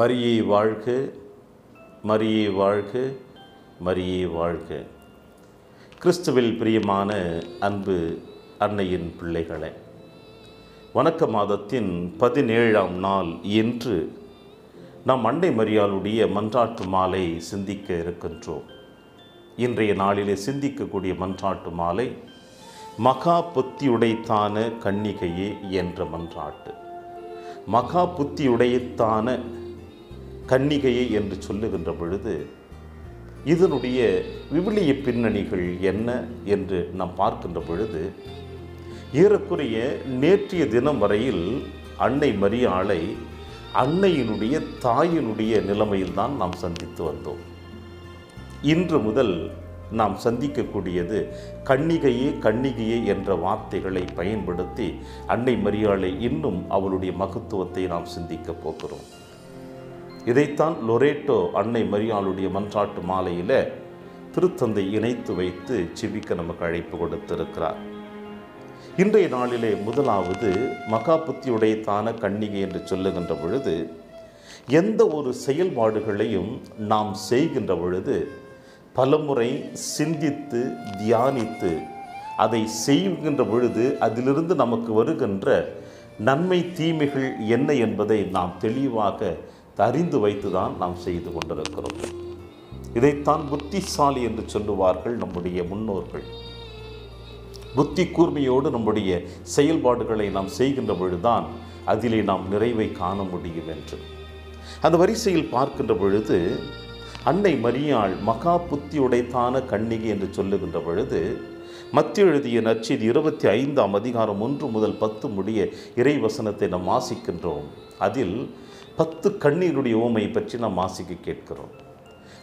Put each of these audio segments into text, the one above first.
மரியே வாழ்க, மரியே வாழ்க, மரியே வாழ்க. கிறிஸ்துவில் பிரியமான அன்பு அன்னையின் பிள்ளைகளே, வணக்க மாதத்தின் 17ஆம் நாள் இன்று நாம் அன்னை மரியாளுடைய மன்றாட்டு மாலை சிந்திக்க இருக்கின்றோம். இன்றைய நாளிலே சிந்திக்கக்கூடிய மன்றாட்டு மாலை மகா புத்தியுடைத்தான கன்னிகையே என்ற மன்றாட்டு. மகா புத்தியுடைத்தான கன்னிகையே என்று சொல்லுகின்ற பொழுது இதனுடைய விவிலிய பின்னணிகள் என்ன என்று நாம் பார்க்கின்ற பொழுது, ஏறக்குறைய நேற்றைய தினம் வரையில் அன்னை மரியாளை அன்னையினுடைய தாயினுடைய நிலைமையில்தான் நாம் சந்தித்து வந்தோம். இன்று முதல் நாம் சந்திக்கக்கூடியது கன்னிகையே கன்னிகையே என்ற வார்த்தைகளை பயன்படுத்தி அன்னை மரியாளை இன்னும் அவளுடைய மகத்துவத்தை நாம் சிந்திக்கப் போகிறோம். இதைத்தான் லொரேட்டோ அன்னை மரியாளுடைய மன்றாட்டு மாலையில் திருத்தந்தை இணைத்து வைத்து செபிக்க நமக்கு அழைப்பு கொடுத்திருக்கிறார். இன்றைய நாளிலே முதலாவது மகா புத்தியுடைத்தான கன்னிகை என்று சொல்லுகின்ற பொழுது, எந்த ஒரு செயல்பாடுகளையும் நாம் செய்கின்ற பொழுது பலமுறை சிந்தித்து தியானித்து அதை செய்கின்ற பொழுது அதிலிருந்து நமக்கு வருகின்ற நன்மை தீமைகள் என்ன என்பதை நாம் தெளிவாக அறிந்து வைத்துதான் நாம் செய்து கொண்டிருக்கிறோம். இதைத்தான் புத்திசாலி என்று சொல்லுவார்கள் நம்முடைய முன்னோர்கள். புத்தி கூர்மையோடு நம்முடைய செயல்பாடுகளை நாம் செய்கின்ற பொழுதுதான் அதிலே நாம் நிறைவை காண முடியும் என்று. அந்த வரிசையில் பார்க்கின்ற பொழுது அன்னை மரியாள் மகா புத்தியுடைத்தான கன்னிகை என்று சொல்லுகின்ற பொழுது, மத்திய எழுதிய நற்செய்தி 25ஆம் அதிகாரம் 1 முதல் 10 முடிய இறைவசனத்தை நாம் வாசிக்கின்றோம். அதில் 10 கன்னியருடைய உவமையை பற்றி நாம் வாசிக்க கேட்கிறோம்.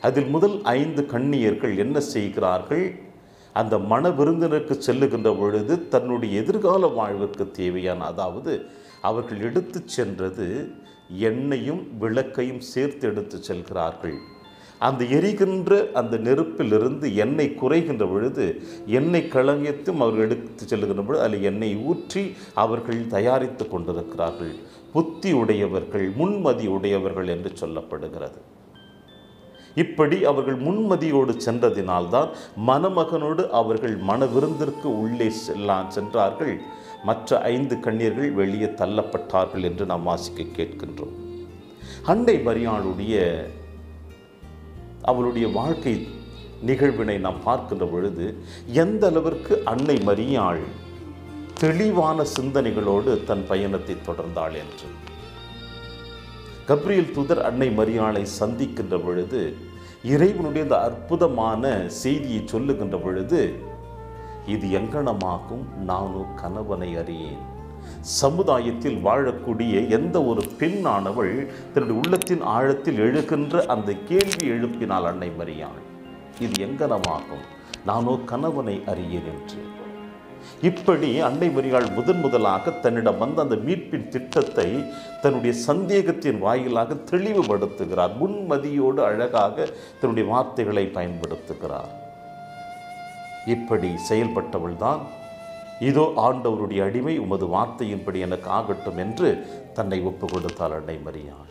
அதில் முதல் 5 கன்னியர்கள் என்ன செய்கிறார்கள்? அந்த மண விருந்தினருக்கு செல்லுகின்ற பொழுது தன்னுடைய எதிர்கால வாழ்வுக்கு தேவையான, அதாவது அவர்கள் எடுத்து சென்றது எண்ணெயும் விளக்கையும் சேர்த்து எடுத்து செல்கிறார்கள். அந்த எரிகின்ற அந்த நெருப்பிலிருந்து எண்ணெய் குறைகின்ற பொழுது எண்ணெய் களஞ்சியத்தையும் அவர்கள் எடுத்து செல்லுகின்ற பொழுது அதில் எண்ணெய் ஊற்றி அவர்கள் தயாரித்து கொண்டிருக்கிறார்கள். புத்தி உடையவர்கள், முன்மதி உடையவர்கள் என்று சொல்லப்படுகிறது. இப்படி அவர்கள் முன்மதியோடு சென்றதினால்தான் மணமகனோடு அவர்கள் மண விருந்திற்கு உள்ளே சென்றார்கள். மற்ற 5 கன்னியர்கள் வெளியே தள்ளப்பட்டார்கள் என்று நாம் வாசிக்க கேட்கின்றோம். அன்னை மரியாளுடைய அவளுடைய வாழ்க்கை நிகழ்வினை நாம் பார்க்கின்ற பொழுது எந்த அளவிற்கு அன்னை மரியாள் தெளிவான சிந்தனைகளோடு தன் பயணத்தை தொடர்ந்தாள் என்று. கப்ரியேல் தூதர் அன்னை மரியாளை சந்திக்கின்ற பொழுது இறைவனுடைய இந்த அற்புதமான செய்தியை சொல்லுகின்ற பொழுது, இது எங்கனமாகும், நானும் கணவனை அறியேன். சமுதாயத்தில் வாழக்கூடிய எந்த ஒரு பெண்ணானவள் தன்னுடைய உள்ளத்தின் ஆழத்தில் எழுகின்ற அந்த கேள்வி எழுப்பினால் அன்னை மரியாள், இது எங்கனமாகும், நானோ கணவனை அறியேன் என்று. இப்படி அன்னை மரியாள் முதலாக தன்னிடம் வந்த அந்த மீட்பின் திட்டத்தை தன்னுடைய சந்தேகத்தின் வாயிலாக தெளிவுபடுத்துகிறார். முன்மதியோடு அழகாக தன்னுடைய வார்த்தைகளை பயன்படுத்துகிறார். இப்படி செயல்பட்டவள் தான், இதோ ஆண்டவருடைய அடிமை, உமது வார்த்தையின்படி எனக்கு ஆகட்டும் என்று தன்னை ஒப்பு கொடுத்தாள் அன்னை மரியாள்.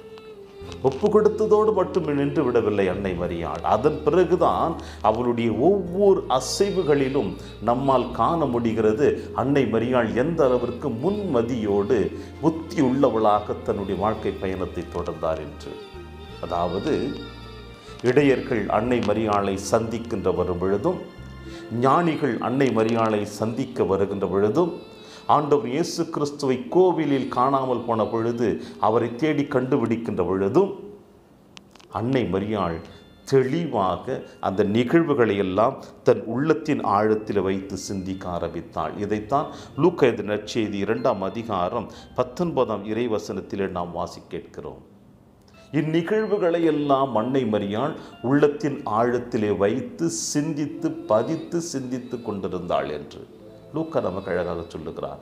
ஒப்பு கொடுத்ததோடு மட்டும் நின்று விடவில்லை அன்னை மரியாள். அதன் பிறகுதான் அவளுடைய ஒவ்வொரு அசைவுகளிலும் நம்மால் காண முடிகிறது அன்னை மரியாள் எந்த அளவிற்கு முன்மதியோடு புத்தி உள்ளவளாக தன்னுடைய வாழ்க்கை பயணத்தை தொடர்ந்தார் என்று. அதாவது இடையர்கள் அன்னை மரியாளை சந்திக்கின்ற வரும் பொழுதும், ஞானிகள் அன்னை மரியாளை சந்திக்க வருகின்ற பொழுதும், ஆண்டவர் இயேசு கிறிஸ்துவை கோவிலில் காணாமல் போன பொழுது அவரை தேடி கண்டுபிடிக்கின்ற பொழுதும் அன்னை மரியாள் தெளிவாக அந்த நிகழ்வுகளை எல்லாம் தன் உள்ளத்தின் ஆழத்தில் வைத்து சிந்திக்க ஆரம்பித்தாள். இதைத்தான் லூக்கா எழுதிய நற்செய்தி 2ஆம் அதிகாரம் 19ஆம் இறைவசனத்திலே நாம் வாசி கேட்கிறோம். இந்நிகழ்வுகளை எல்லாம் அன்னை மரியாள் உள்ளத்தின் ஆழத்திலே வைத்து சிந்தித்து பதித்து சிந்தித்து கொண்டிருந்தாள் என்று லூக்கா நமக்கு அழகாக சொல்லுகிறார்.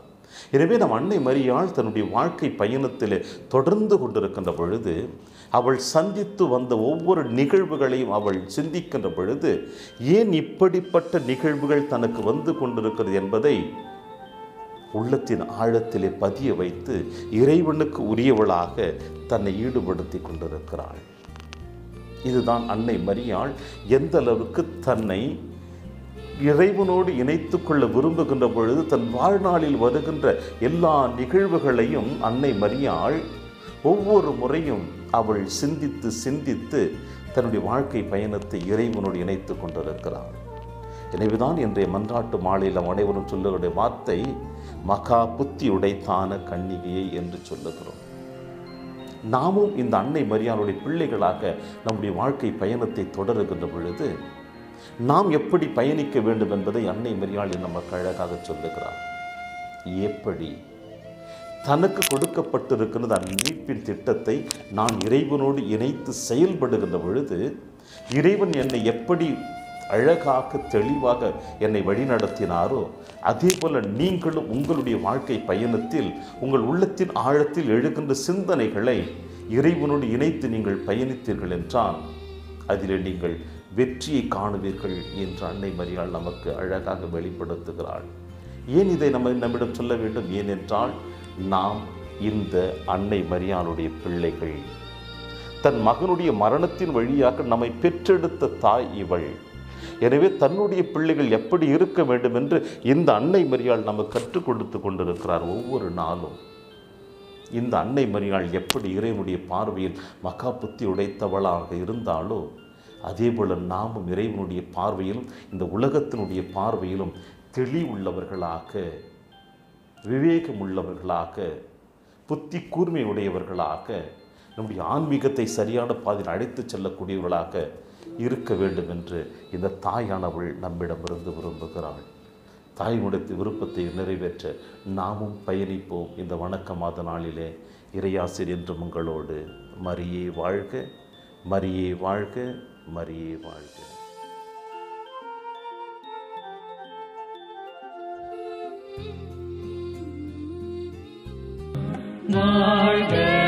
எனவே நம் அன்னை மரியாள் தன்னுடைய வாழ்க்கை பயணத்தில் தொடர்ந்து கொண்டிருக்கின்ற பொழுது, அவள் சந்தித்து வந்த ஒவ்வொரு நிகழ்வுகளையும் அவள் சிந்திக்கின்ற பொழுது, ஏன் இப்படிப்பட்ட நிகழ்வுகள் தனக்கு வந்து கொண்டிருக்கிறது என்பதை உள்ளத்தின் ஆழத்திலே பதிய வைத்து இறைவனுக்கு உரியவளாக தன்னை ஈடுபடுத்தி கொண்டிருக்கிறாள். இதுதான் அன்னை மரியாள் எந்த அளவுக்கு தன்னை இறைவனோடு இணைத்து கொள்ள விரும்புகின்ற பொழுது தன் வாழ்நாளில் வருகின்ற எல்லா நிகழ்வுகளையும் அன்னை மரியாள் ஒவ்வொரு முறையும் அவள் சிந்தித்து சிந்தித்து தன்னுடைய வாழ்க்கை பயணத்தை இறைவனோடு இணைத்து கொண்டிருக்கிறாள். எனவேதான் இன்றைய மன்றாட்டு மாலையில் அனைவரும் சொல்லுகிற வார்த்தை மகா புத்தி உடைத்தான கன்னிகையை என்று சொல்லுகிறோம். நாமும் இந்த அன்னை மரியாளுடைய பிள்ளைகளாக நம்முடைய வாழ்க்கை பயணத்தை தொடருகின்ற பொழுது நாம் எப்படி பயணிக்க வேண்டும் என்பதை அன்னை மரியாள் நமக்கு அழகாக சொல்லுகிறார். எப்படி தனக்கு கொடுக்கப்பட்டிருக்கிறது அந்த மீட்பின் திட்டத்தை நான் இறைவனோடு இணைத்து செயல்படுகின்ற பொழுது இறைவன் என்னை எப்படி அழகாக தெளிவாக என்னை வழிநடத்தினாரோ அதே போல நீங்களும் உங்களுடைய வாழ்க்கை பயணத்தில் உங்கள் உள்ளத்தின் ஆழத்தில் எழுகின்ற சிந்தனைகளை இறைவனோடு இணைத்து நீங்கள் பயணித்தீர்கள் என்றால் அதில் நீங்கள் வெற்றியை காணுவீர்கள் என்று அன்னை மரியாள் நமக்கு அழகாக வெளிப்படுத்துகிறாள். ஏன் இதை நம்மிடம் சொல்ல வேண்டும்? ஏனென்றால் நாம் இந்த அன்னை மரியாளுடைய பிள்ளைகள். தன் மகனுடைய மரணத்தின் வழியாக நம்மை பெற்றெடுத்த தாய் இவள். எனவே தன்னுடைய பிள்ளைகள் எப்படி இருக்க வேண்டும் என்று இந்த அன்னை மரியாள் நமக்கு கற்றுக் கொடுத்து கொண்டிருக்கிறார் ஒவ்வொரு நாளும். இந்த அன்னை மரியாள் எப்படி இறைவனுடைய பார்வையில் மகா புத்தி உடைத்தவளாக இருந்தாலோ அதே போல நாமும் இறைவனுடைய பார்வையிலும் இந்த உலகத்தினுடைய பார்வையிலும் தெளிவுள்ளவர்களாக, விவேகம் உள்ளவர்களாக, புத்தி கூர்மை உடையவர்களாக, நம்முடைய ஆன்மீகத்தை சரியான பாதையில் அழைத்து செல்லக்கூடியவர்களாக இருக்க வேண்டும் என்று இந்த தாயானவள் நம்மிடமிருந்து விரும்புகிறாள். தாயினுடைய விருப்பத்தை நிறைவேற்ற நாமும் பயணிப்போம். இந்த வணக்க மாத நாளிலே இறையாசிர் என்றும் உங்களோடு. மரியே வாழ்க, மரியே வாழ்க, மரியே வாழ்க. வாழ்க